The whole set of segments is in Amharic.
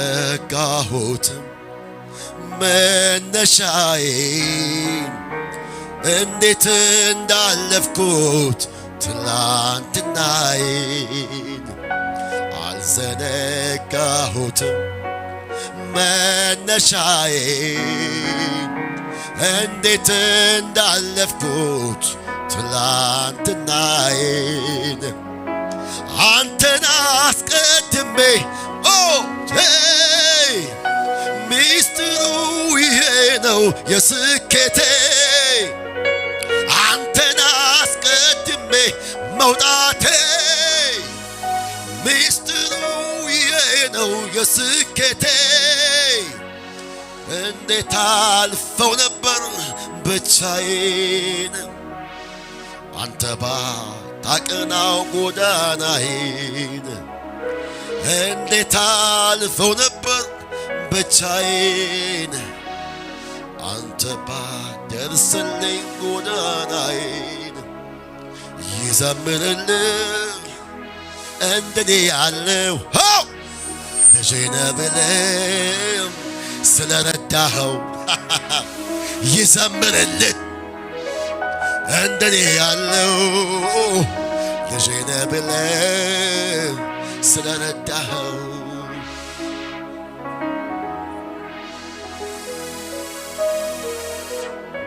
አልዘነጋሁትም መነሻዬን እንዴት እንዳለፍኩት ትላንትናዬን አልዘነጋሁትም መነሻዬን እንዴት እንዳለፍኩት ትላንትናዬን አንተን አስቀድሜ ሚስጥሩ ይሄ ነው የስኬቴ አንተን አስቀድሜ መውጣቴ ሚስጥሩ ይሄ ነው የስኬቴ እንዴት አልፈው ነበር ብቻዬን አንተ ባታቀናው ጎዳናዬን እንዴት አልፈው ነበር ብቻዬን አንተ ባደርስልኝ ጎዳናዬን ይዘምርልህ እንደኔ ያለው ልጄ ነህ ብለህ ስለረዳኸው ይዘምርልህ እንደኔ ያለው ልጄ ነህ ብለህ ስለረዳኸው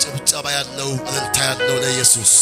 ጭብጨባ ያለው እልልታ ያለው ለኢየሱስ